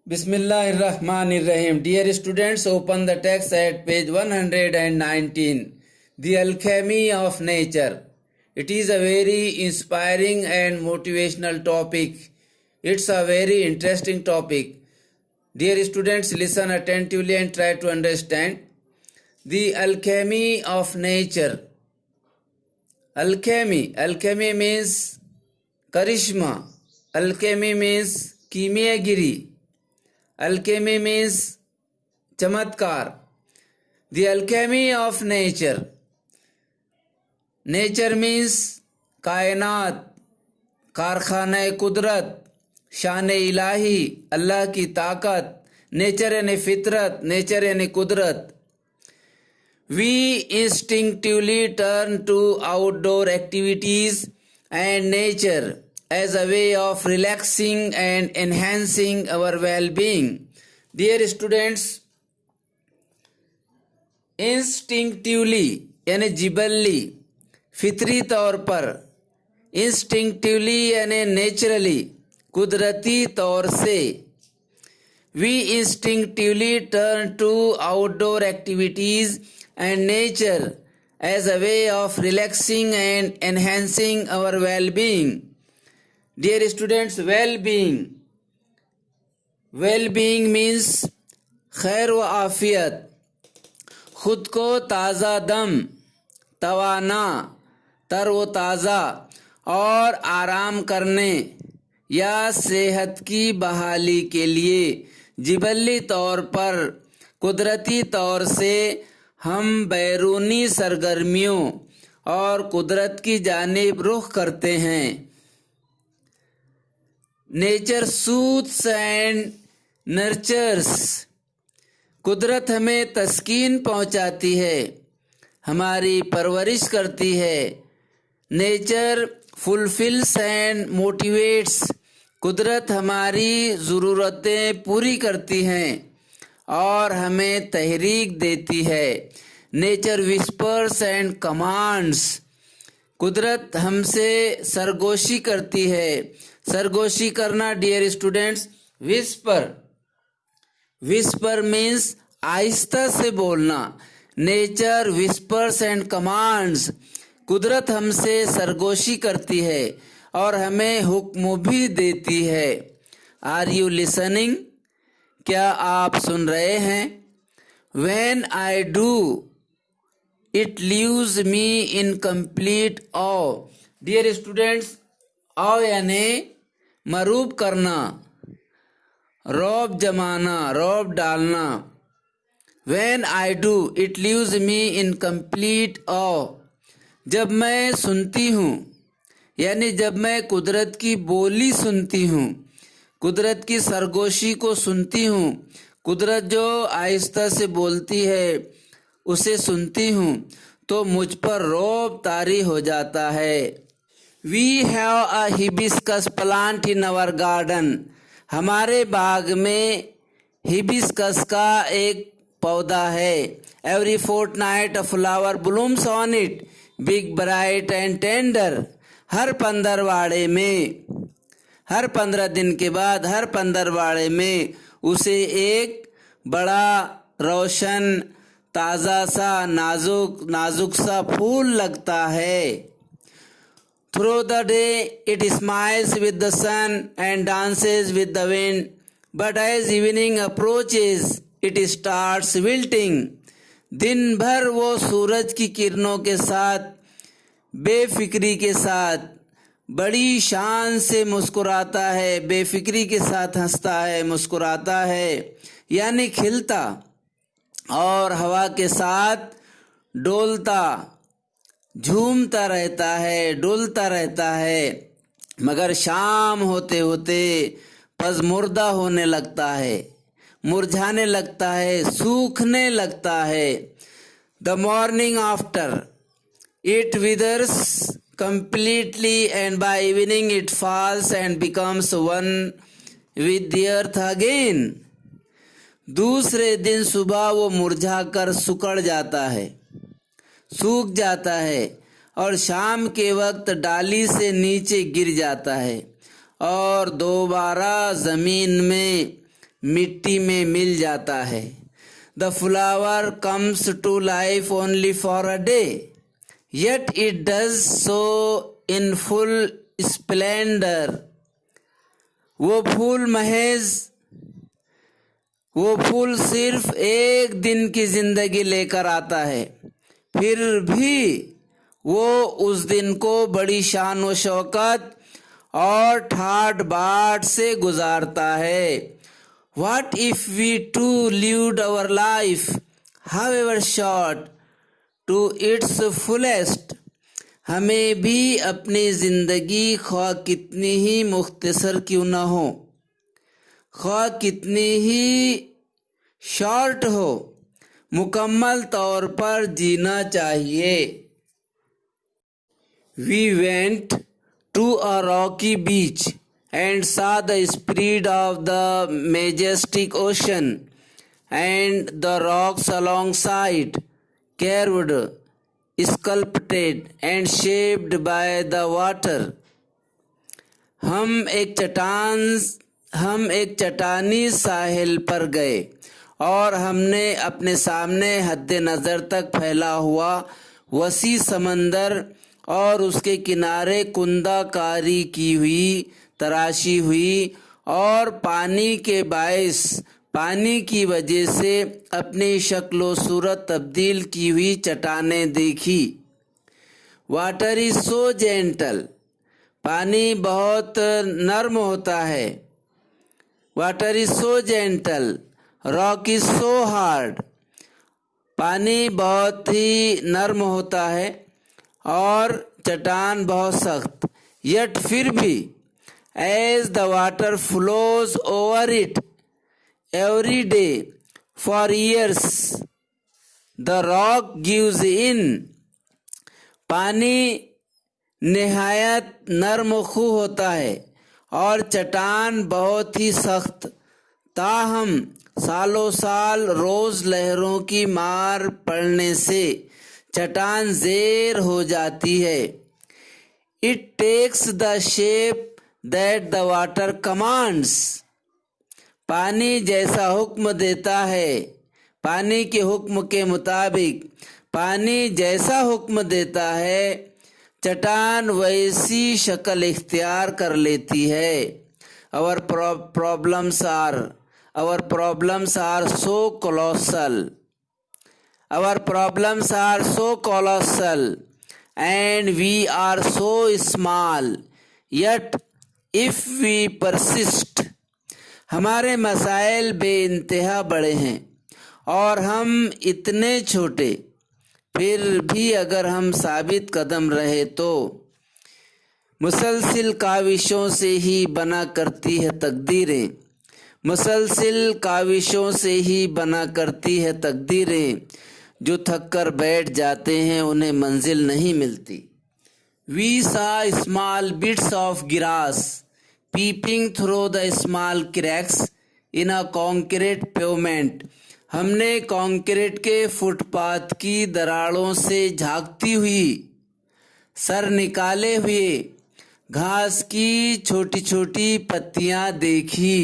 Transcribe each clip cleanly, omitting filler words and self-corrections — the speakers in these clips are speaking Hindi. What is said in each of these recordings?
Bismillahirrahmanirrahim. Dear students, open the text at page 119. The Alchemy of Nature. It is a very inspiring and motivational topic. It's a very interesting topic. Dear students, listen attentively and try to understand. The Alchemy of Nature. Alchemy means charisma. Alchemy means कीमियागिरी. Alchemy means चमत्कार. The alchemy of nature. Nature means कायनात, कारखाना कुदरत, शान इलाही, अल्लाह की ताकत. नेचर यानी फितरत, नेचर यानी कुदरत. We instinctively turn to outdoor activities and nature as a way of relaxing and enhancing our well-being. Dear students, instinctively यानी जिबल्ली, फितरी तौर पर. instinctively यानी naturally, कुदरती तौर से. We instinctively turn to outdoor activities and nature as a way of relaxing and enhancing our well-being. Dear students, well-being means खैर व आफियत, खुद को ताज़ा दम, तवाना, तर व ताज़ा और आराम करने या सेहत की बहाली के लिए जिबल्ली तौर पर, कुदरती तौर से हम बैरूनी सरगर्मियों और कुदरत की जानिब रुख करते हैं. Nature soothes and nurtures. कुदरत हमें तस्कीन पहुंचाती है, हमारी परवरिश करती है. Nature fulfils and motivates. कुदरत हमारी ज़रूरतें पूरी करती हैं और हमें तहरीक देती है. Nature whispers and commands. कुदरत हमसे सरगोशी करती है. सरगोशी करना डियर स्टूडेंट्स, विस्पर मीन्स आहिस्ता से बोलना. Nature whispers and commands. कुदरत हमसे सरगोशी करती है और हमें हुक्म भी देती है. Are you listening? क्या आप सुन रहे हैं? When I do, it leaves me in complete awe. Dear students, awe यानी मरूब करना, रौब जमाना, रौब डालना. When I do, it leaves me in complete awe. जब मैं सुनती हूँ यानी जब मैं कुदरत की बोली सुनती हूँ, कुदरत की सरगोशी को सुनती हूँ, कुदरत जो आहिस्ता से बोलती है उसे सुनती हूँ, तो मुझ पर रौब तारी हो जाता है. We have a hibiscus plant in our garden. हमारे बाग में हिबिस्कस का एक पौधा है. Every fortnight a flower blooms on it, big, bright and tender. हर पंद्रहवाड़े में, हर 15 दिन के बाद हर पंद्रहवाड़े में उसे एक बड़ा रोशन, ताज़ा सा, नाजुक सा फूल लगता है. Through the day it smiles with the sun and dances with the wind, but as evening approaches it starts wilting. दिन भर वो सूरज की किरणों के साथ, बेफिक्री के साथ, बड़ी शान से मुस्कुराता है, बेफिक्री के साथ हंसता है, मुस्कुराता है यानी खिलता, और हवा के साथ डोलता, झूमता रहता है, डोलता रहता है. मगर शाम होते होते पज़मुर्दा होने लगता है, मुरझाने लगता है, सूखने लगता है. The morning after it withers completely and by evening it falls and becomes one with the earth again. दूसरे दिन सुबह वो मुरझाकर सुकड़ जाता है, सूख जाता है और शाम के वक्त डाली से नीचे गिर जाता है और दोबारा जमीन में मिट्टी में मिल जाता है। The flower comes to life only for a day, yet it does so in full splendor. वो फूल सिर्फ एक दिन की जिंदगी लेकर आता है, फिर भी वो उस दिन को बड़ी शान व शौकत और ठाट बाट से गुजारता है। What if we too lived our life, however short, to its fullest? हमें भी अपनी जिंदगी ख्वाह कितनी ही मुख्तसर क्यों न हो, ख्वाह कितनी ही शॉर्ट हो, मुकम्मल तौर पर जीना चाहिए। We went to a rocky beach and saw the spread of the majestic ocean, and the rocks alongside, carved, sculpted and shaped by the water. हम एक चट्टानी साहिल पर गए और हमने अपने सामने हद्दे नज़र तक फैला हुआ वसी समंदर और उसके किनारे कुंदाकारी की हुई, तराशी हुई और पानी की वजह से अपनी शक्ल सूरत तब्दील की हुई चट्टानें देखी। वाटर इज सो जेंटल, पानी बहुत नर्म होता है। Water is so gentle, rock is so hard, पानी बहुत ही नर्म होता है और चट्टान बहुत सख्त। यट फिर भी, as the water flows over it every day for years, the rock gives in. पानी निहायत नर्म खू होता है और चट्टान बहुत ही सख्त, ताहम सालों साल रोज लहरों की मार पड़ने से चट्टान ज़ेर हो जाती है। It takes the shape that the water commands. पानी जैसा हुक्म देता है, पानी के हुक्म के मुताबिक पानी जैसा हुक्म देता है, चट्टान वैसी शक्ल इख्तियार कर लेती है। Our problems are so colossal. Our problems are so colossal and we are so small. Yet if we persist, हमारे मसाइल बेइंतहा बड़े हैं और हम इतने छोटे, फिर भी अगर हम साबित कदम रहे तो मुसलसिल काविशों से ही बना करती है तकदीरें, मुसलसिल काविशों से ही बना करती है तकदीरें। जो थक कर बैठ जाते हैं उन्हें मंजिल नहीं मिलती। We saw small bits of grass peeping through the small cracks in a concrete pavement. हमने कंक्रीट के फुटपाथ की दरारों से झांकती हुई, सर निकाले हुए घास की छोटी छोटी पत्तियां देखी।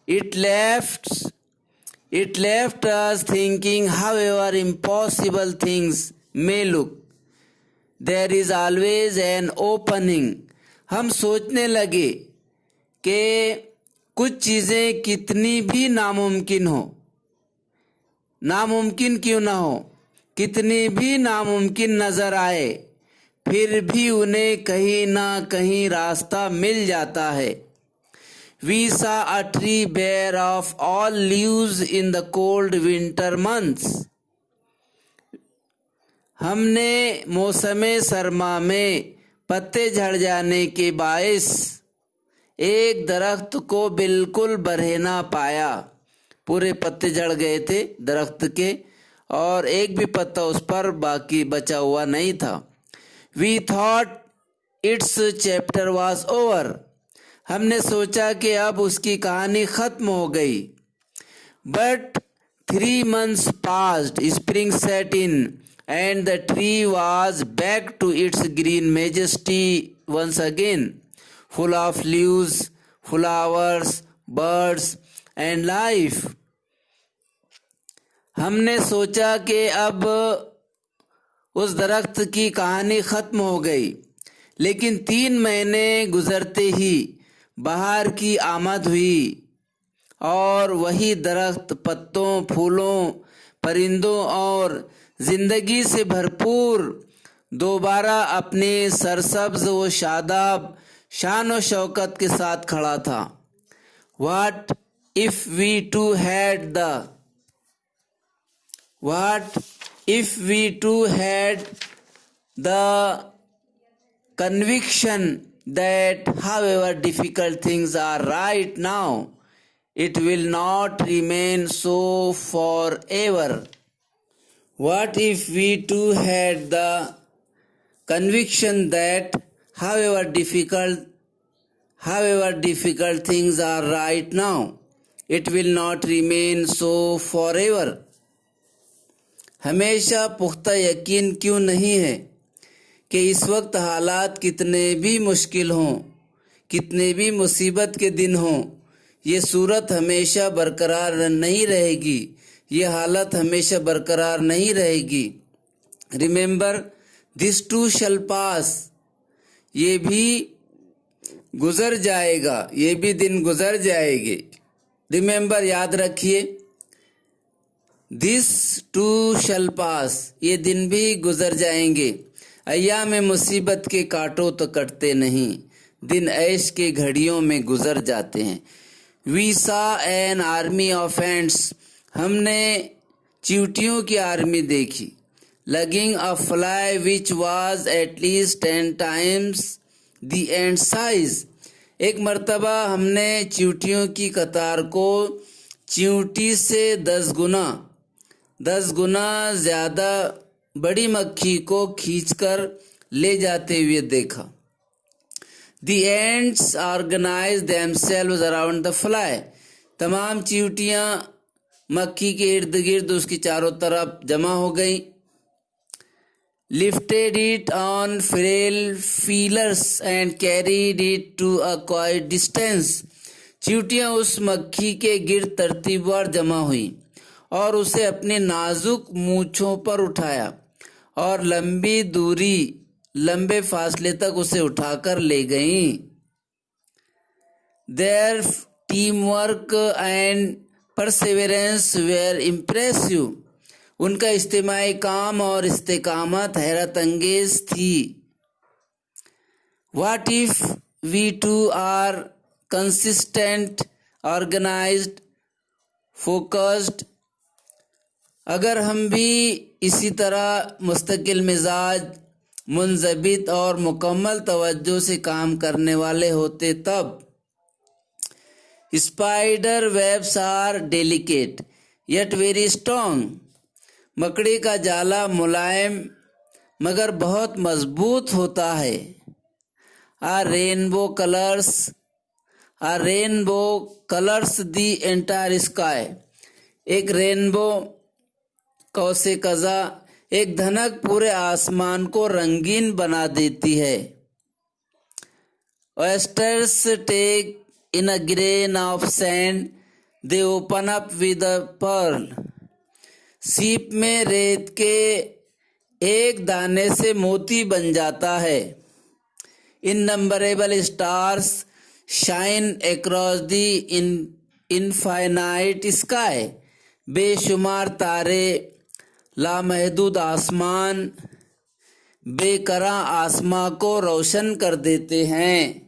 It left us thinking, however impossible things may look, there is always an opening. हम सोचने लगे कि कुछ चीज़ें कितनी भी नामुमकिन क्यों ना हो, कितनी भी नामुमकिन नज़र आए, फिर भी उन्हें कहीं ना कहीं रास्ता मिल जाता है। We saw a tree bare of all leaves in the cold winter months. हमने मौसमे सरमा में पत्ते झड़ जाने के बायस एक दरख्त को बिल्कुल बरहना पाया। पूरे पत्ते झड़ गए थे दरख्त के और एक भी पत्ता उस पर बाकी बचा हुआ नहीं था। We thought its chapter was over. हमने सोचा कि अब उसकी कहानी खत्म हो गई। But 3 months passed, spring set in, and the tree was back to its green majesty once again, full of leaves, flowers, birds and life. हमने सोचा कि अब उस दरख्त की कहानी खत्म हो गई, लेकिन 3 महीने गुजरते ही बहार की आमद हुई और वही दरख्त पत्तों, फूलों, परिंदों और जिंदगी से भरपूर दोबारा अपने सरसब्ज व शादाब शान व शौकत के साथ खड़ा था. What if we too had the conviction that however difficult things are right now, it will not remain so forever. What if we too had the conviction that however difficult things are right now, it will not remain so forever. हमेशा पुख्ता यकीन क्यों नहीं है कि इस वक्त हालात कितने भी मुश्किल हों, कितने भी मुसीबत के दिन हों, ये सूरत हमेशा बरकरार नहीं रहेगी, ये हालत हमेशा बरकरार नहीं रहेगी. रिमेंबर दिस टू शल पास, ये भी गुजर जाएगा, ये भी दिन गुजर जाएंगे. रिमेंबर याद रखिए, दिस टू शल पास, ये दिन भी गुजर जाएंगे. अय्याम में मुसीबत के कांटों तो कटते नहीं, दिन ऐश के घड़ियों में गुजर जाते हैं. We saw an army of ants, हमने चींटियों की आर्मी देखी. Logging a fly which was at least 10 times the end size, एक मर्तबा हमने चींटियों की कतार को चींटी से 10 गुना ज्यादा बड़ी मक्खी को खींचकर ले जाते हुए देखा. The ants organized themselves around the fly, तमाम चींटियां मक्खी के इर्द गिर्द उसकी चारों तरफ जमा हो गई. Lifted it on frail feelers and carried it to a quiet distance, चींटियां उस मक्खी के गिर्द तरतीबवार जमा हुई और उसे अपने नाजुक मूंछों पर उठाया और लंबे फासले तक उसे उठाकर ले गईं. Their teamwork and perseverance were impressive, उनका इज्तिमाई काम और इस्तेकामत हैरत अंगेज थी. What if we too are consistent, organized, focused, अगर हम भी इसी तरह मुस्तकिल मिजाज, मुंजबित और मुकम्मल तवज्जो से काम करने वाले होते तब. Spider webs are delicate yet very strong, मकड़ी का जाला मुलायम मगर बहुत मजबूत होता है. A rainbow colours the entire sky, एक रेनबो कौसे कज़ा, एक धनक पूरे आसमान को रंगीन बना देती है. Oysters take in a grain of sand, they open up with a pearl, सीप में रेत के एक दाने से मोती बन जाता है. Innumerable stars shine across the infinite sky, बेशुमार तारे लामहदूद आसमान, बेकरां आसमां को रोशन कर देते हैं.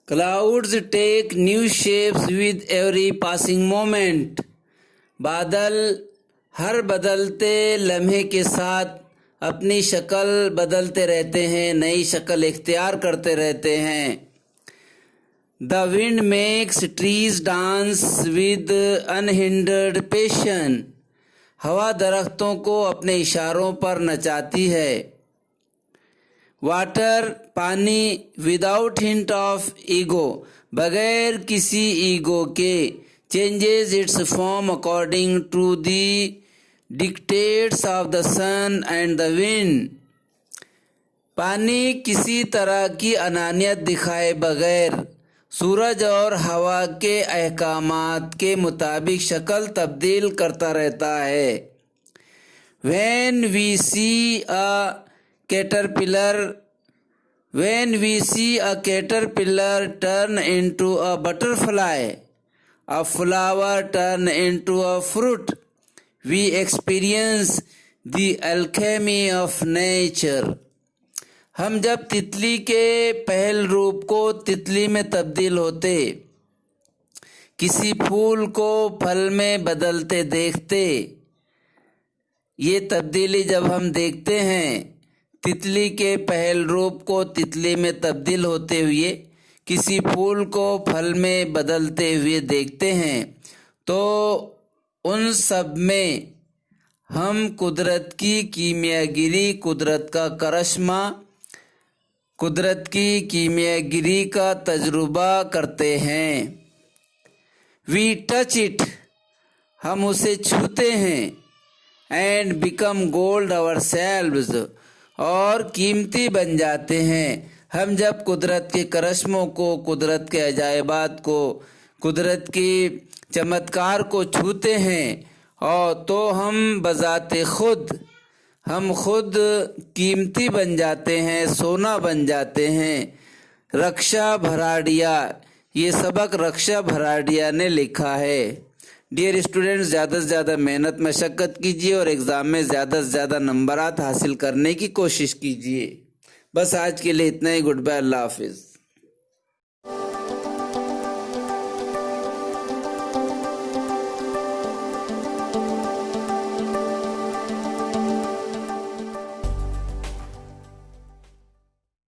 Clouds take new shapes with every passing moment, बादल हर बदलते लम्हे के साथ अपनी शक्ल बदलते रहते हैं, नई शक्ल इख्तियार करते रहते हैं. The wind makes trees dance with unhindered passion, हवा दरख्तों को अपने इशारों पर नचाती है. वाटर पानी विदाउट हिंट ऑफ ईगो, बगैर किसी ईगो के, changes its form according to the dictates of the sun and the wind, पानी किसी तरह की अनानियत दिखाए बगैर सूरज और हवा के अहकामात के मुताबिक शक्ल तब्दील करता रहता है। When we see a caterpillar turn into a butterfly, a flower turn into a fruit, we experience the alchemy of nature. हम जब तितली के पहल रूप को तितली में तब्दील होते, किसी फूल को फल में बदलते देखते, ये तब्दीली जब हम देखते हैं, तितली के पहल रूप को तितली में तब्दील होते हुए किसी फूल को फल में बदलते हुए देखते हैं, तो उन सब में हम कुदरत की कीमियागिरी, कुदरत का करिश्मा, कुदरत की कीमियागिरी का तजुर्बा करते हैं। We touch it, हम उसे छूते हैं, and become gold ourselves, और कीमती बन जाते हैं। हम जब कुदरत के करिश्मों को, कुदरत के अजायबात को, कुदरत की चमत्कार को छूते हैं, और तो हम बजाते खुद, हम खुद कीमती बन जाते हैं, सोना बन जाते हैं। रक्षा भराड़िया, ये सबक रक्षा भराड़िया ने लिखा है। डियर स्टूडेंट्स, ज़्यादा से ज़्यादा मेहनत मशक्क़त कीजिए और एग्ज़ाम में ज़्यादा से ज़्यादा नंबरात हासिल करने की कोशिश कीजिए। बस आज के लिए इतना ही। गुड बाय, अल्लाह हाफिज़।